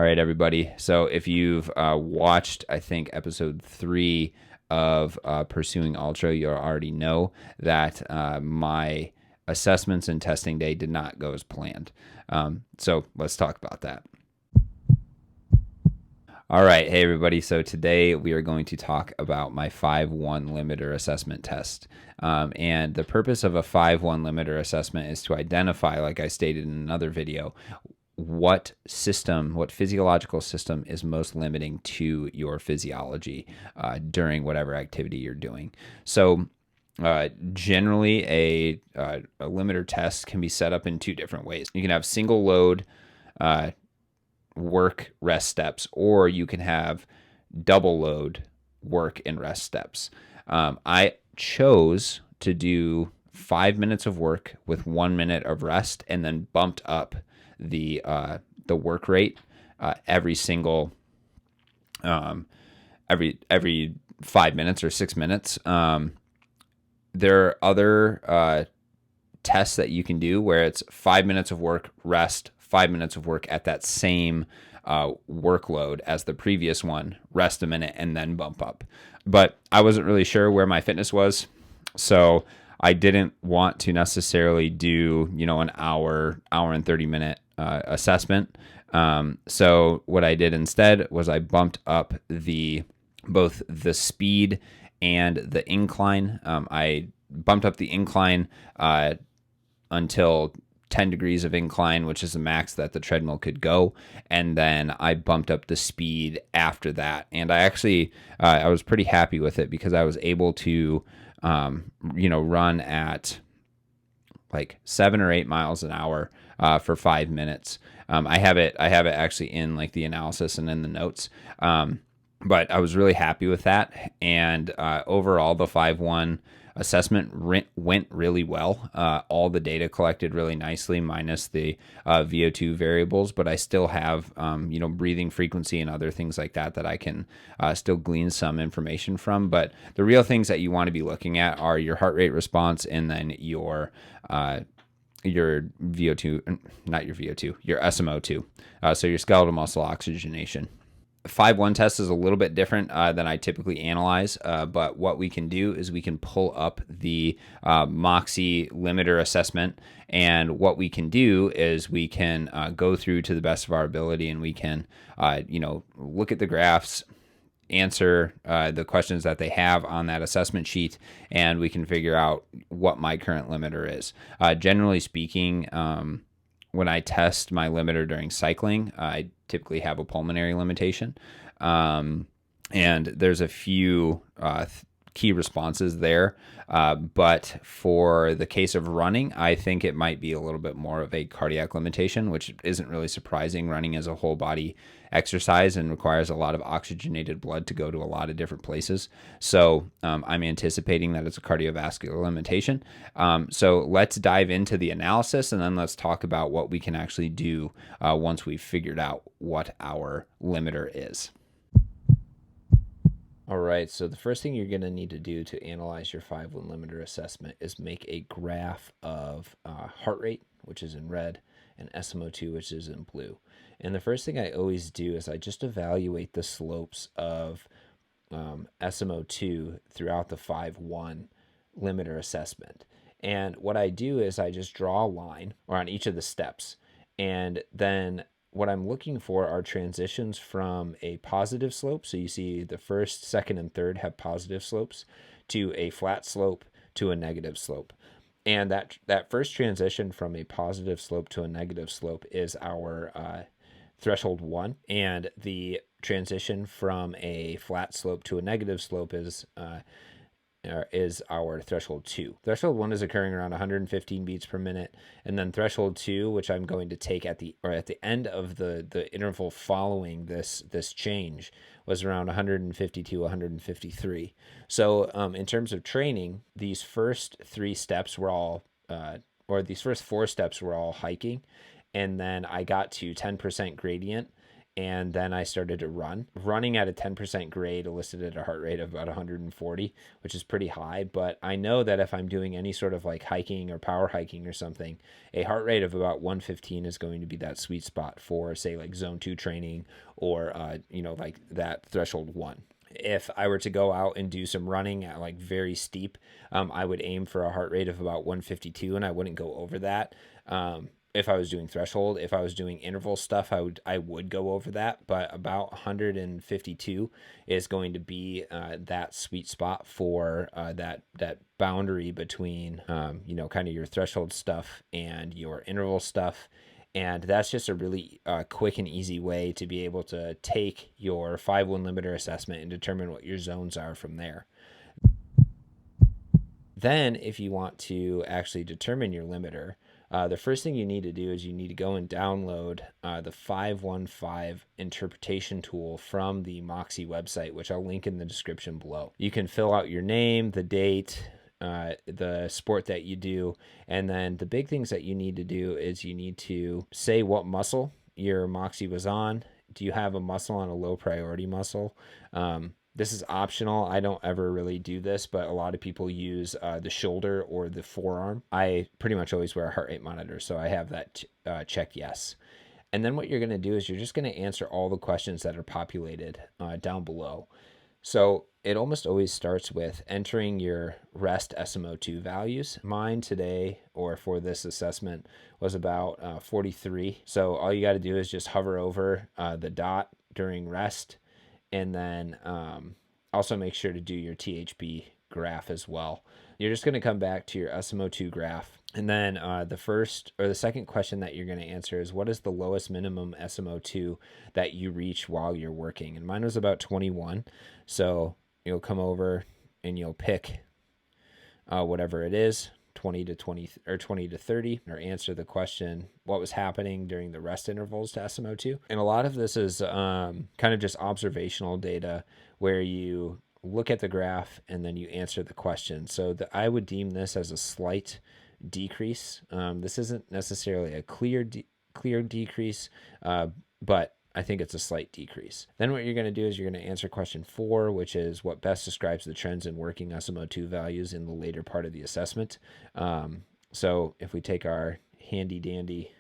All right, everybody. So if you've watched, I think, episode 3 of Pursuing Ultra, you already know that my assessments and testing day did not go as planned. So let's talk about that. All right. Hey, everybody. So today we are going to talk about my 5-1 limiter assessment test. And the purpose of a 5-1 limiter assessment is to identify, like I stated in another video, what physiological system is most limiting to your physiology during whatever activity you're doing. So generally, a limiter test can be set up in two different ways. You can have single load work rest steps, or you can have double load work and rest steps. I chose to do 5 minutes of work with 1 minute of rest, and then bumped up the work rate every 5 minutes or 6 minutes. There are other tests that you can do where it's 5 minutes of work, rest, 5 minutes of work at that same workload as the previous one, rest a minute, and then bump up. But I wasn't really sure where my fitness was, so I didn't want to necessarily do, an hour and 30-minute assessment. So what I did instead was I bumped up both the speed and the incline. I bumped up the incline until 10 degrees of incline, which is the max that the treadmill could go. And then I bumped up the speed after that. And I actually, I was pretty happy with it because I was able to, run at like 7 or 8 miles an hour for 5 minutes. I have it actually in like the analysis and in the notes. But I was really happy with that. And overall, the 5-1 assessment went really well. All the data collected really nicely, minus the VO2 variables, but I still have, breathing frequency and other things like that I can still glean some information from. But the real things that you want to be looking at are your heart rate response, and then your VO2, not your VO2, your SMO2. So your skeletal muscle oxygenation. 5-1 test is a little bit different than I typically analyze, but what we can do is we can pull up the Moxie limiter assessment, and what we can do is we can go through to the best of our ability, and we can look at the graphs, answer the questions that they have on that assessment sheet, and we can figure out what my current limiter is. Generally speaking, when I test my limiter during cycling, I typically have a pulmonary limitation. And there's a few key responses there. But for the case of running, I think it might be a little bit more of a cardiac limitation, which isn't really surprising. Running is a whole body exercise and requires a lot of oxygenated blood to go to a lot of different places. So I'm anticipating that it's a cardiovascular limitation. So let's dive into the analysis, and then let's talk about what we can actually do once we've figured out what our limiter is. All right, so the first thing you're going to need to do to analyze your 5-1 limiter assessment is make a graph of heart rate, which is in red, and SMO2, which is in blue. And the first thing I always do is I just evaluate the slopes of SMO2 throughout the 5-1 limiter assessment. And what I do is I just draw a line or on each of the steps, and then what I'm looking for are transitions from a positive slope. So you see the first, second, and third have positive slopes, to a flat slope to a negative slope. And that first transition from a positive slope to a negative slope is our threshold 1. And the transition from a flat slope to a negative slope is our threshold 2. Threshold 1 is occurring around 115 beats per minute, and then threshold 2, which I'm going to take at the end of the interval following this change, was around 152, 153. So in terms of training, these first 3 steps were all, these first 4 steps were all hiking, and then I got to 10% gradient, And then I started to run. Running at a 10% grade elicited a heart rate of about 140, which is pretty high. But I know that if I'm doing any sort of like hiking or power hiking or something, a heart rate of about 115 is going to be that sweet spot for, say, like zone 2 training or, like that threshold 1. If I were to go out and do some running at like very steep, I would aim for a heart rate of about 152, and I wouldn't go over that. If I was doing threshold. If I was doing interval stuff, I would go over that, but about 152 is going to be that sweet spot for that boundary between kind of your threshold stuff and your interval stuff. And that's just a really quick and easy way to be able to take your 5-1 limiter assessment and determine what your zones are from there. Then, if you want to actually determine your limiter, the first thing you need to do is you need to go and download the 515 interpretation tool from the Moxie website, which I'll link in the description below. You can fill out your name, the date, the sport that you do, and then the big things that you need to do is you need to say what muscle your Moxie was on. Do you have a muscle on a low priority muscle? This is optional. I don't ever really do this, but a lot of people use the shoulder or the forearm. I pretty much always wear a heart rate monitor, so I have that checked yes. And then what you're going to do is you're just going to answer all the questions that are populated down below. So it almost always starts with entering your rest SMO2 values. Mine today, or for this assessment, was about 43. So all you got to do is just hover over the dot during rest, and then also make sure to do your THB graph as well. You're just going to come back to your SMO2 graph. And then the second question that you're going to answer is, what is the lowest minimum SMO2 that you reach while you're working? And mine was about 21. So you'll come over and you'll pick whatever it is, 20 to 20 or 20 to 30, or answer the question, what was happening during the rest intervals to SMO2. And a lot of this is kind of just observational data where you look at the graph and then you answer the question. So I would deem this as a slight decrease. This isn't necessarily a clear decrease, but I think it's a slight decrease. Then what you're going to do is you're going to answer question 4, which is what best describes the trends in working SMO2 values in the later part of the assessment. So if we take our handy dandy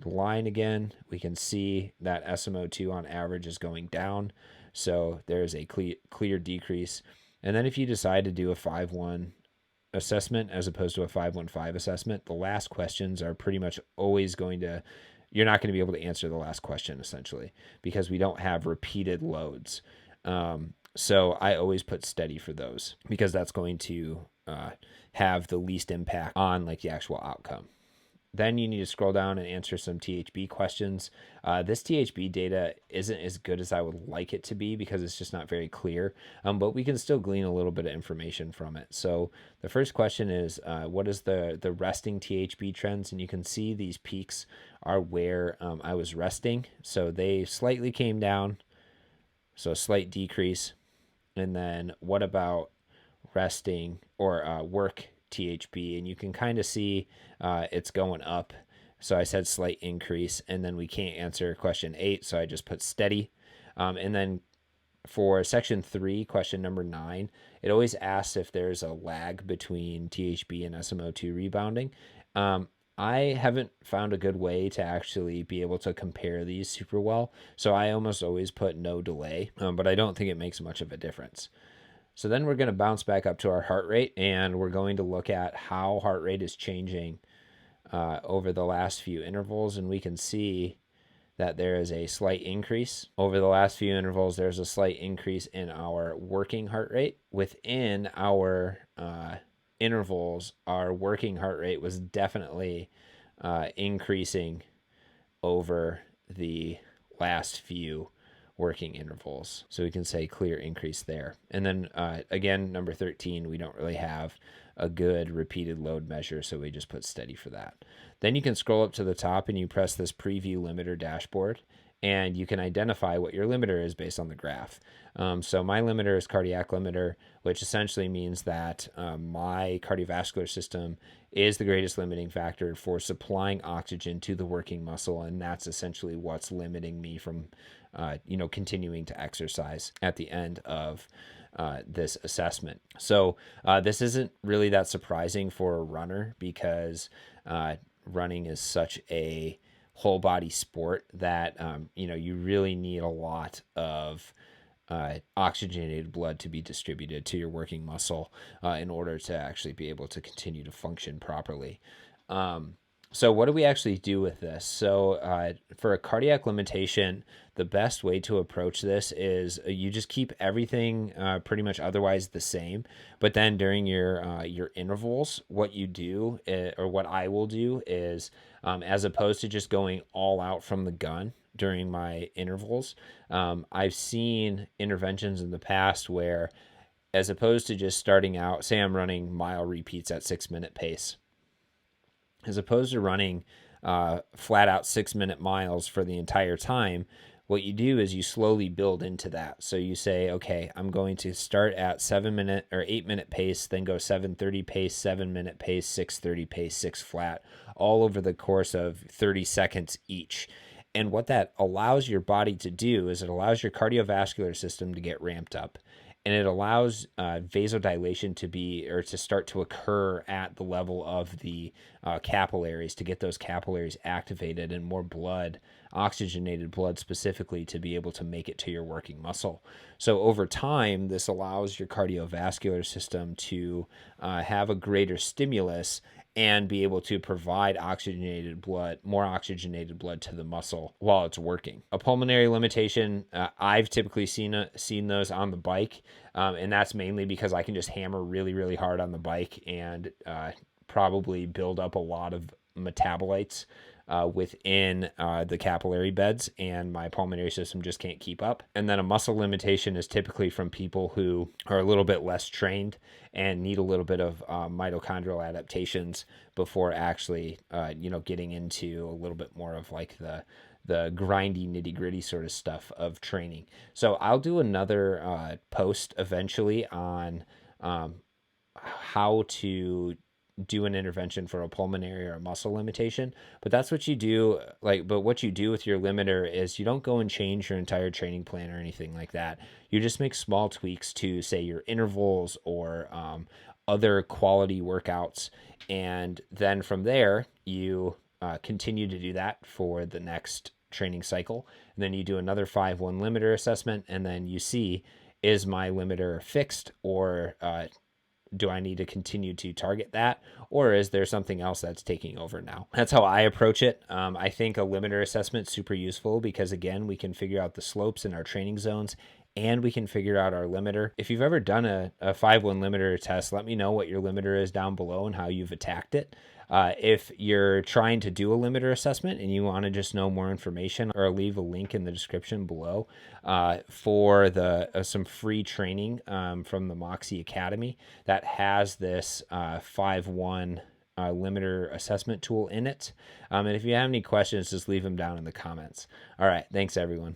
line again, we can see that SMO2 on average is going down. So there's a clear decrease. And then if you decide to do a 5-1 assessment as opposed to a 5-1-5 assessment, the last questions are pretty much always you're not going to be able to answer the last question essentially because we don't have repeated loads. So I always put steady for those because that's going to have the least impact on like the actual outcome. Then you need to scroll down and answer some THB questions. This THB data isn't as good as I would like it to be because it's just not very clear, but we can still glean a little bit of information from it. So the first question is, what is the resting THB trends? And you can see these peaks are where I was resting. So they slightly came down, so a slight decrease. And then what about resting or work THB? And you can kind of see it's going up. So I said slight increase, and then we can't answer question 8, so I just put steady. And then for section 3, question number 9, it always asks if there's a lag between THB and SMO2 rebounding. I haven't found a good way to actually be able to compare these super well, so I almost always put no delay, but I don't think it makes much of a difference. So then we're going to bounce back up to our heart rate, and we're going to look at how heart rate is changing over the last few intervals, and we can see that there is a slight increase. Over the last few intervals, there's a slight increase in our working heart rate. Within our intervals, our working heart rate was definitely increasing over the last few working intervals. So we can say clear increase there. And then again, number 13, we don't really have a good repeated load measure, so we just put steady for that. Then you can scroll up to the top and you press this preview limiter dashboard, and you can identify what your limiter is based on the graph. So my limiter is cardiac limiter, which essentially means that my cardiovascular system is the greatest limiting factor for supplying oxygen to the working muscle, and that's essentially what's limiting me from, continuing to exercise at the end of this assessment. So this isn't really that surprising for a runner because running is such a whole body sport that you really need a lot of oxygenated blood to be distributed to your working muscle in order to actually be able to continue to function properly. So what do we actually do with this? So for a cardiac limitation, the best way to approach this is you just keep everything pretty much otherwise the same. But then during your intervals, what you do or what I will do is as opposed to just going all out from the gun during my intervals, I've seen interventions in the past where as opposed to just starting out, say I'm running mile repeats at 6-minute pace, as opposed to running flat out 6-minute miles for the entire time, what you do is you slowly build into that. So you say, okay, I'm going to start at 7-minute or 8-minute pace, then go 7:30 pace, 7-minute pace, 6:30 pace, 6 flat, all over the course of 30 seconds each. And what that allows your body to do is it allows your cardiovascular system to get ramped up. And it allows vasodilation to start to occur at the level of the capillaries, to get those capillaries activated and more blood, oxygenated blood specifically, to be able to make it to your working muscle. So over time, this allows your cardiovascular system to have a greater stimulus and be able to provide more oxygenated blood to the muscle while it's working. A pulmonary limitation, I've typically seen those on the bike, and that's mainly because I can just hammer really, really hard on the bike and probably build up a lot of metabolites within the capillary beds, and my pulmonary system just can't keep up. And then a muscle limitation is typically from people who are a little bit less trained and need a little bit of mitochondrial adaptations before actually, getting into a little bit more of like the grindy, nitty gritty sort of stuff of training. So I'll do another post eventually on how to do an intervention for a pulmonary or a muscle limitation. But that's what you do. But what you do with your limiter is you don't go and change your entire training plan or anything like that. You just make small tweaks to, say, your intervals or other quality workouts. And then from there, you continue to do that for the next training cycle. And then you do another 5-1 limiter assessment. And then you see, is my limiter fixed, or do I need to continue to target that, or is there something else that's taking over now? That's how I approach it. I think a limiter assessment is super useful because, again, we can figure out the slopes in our training zones and we can figure out our limiter. If you've ever done a 5-1 limiter test, let me know what your limiter is down below and how you've attacked it. If you're trying to do a limiter assessment and you want to just know more information, or I'll leave a link in the description below for some free training from the Moxie Academy that has this 5-1 limiter assessment tool in it. And if you have any questions, just leave them down in the comments. All right. Thanks, everyone.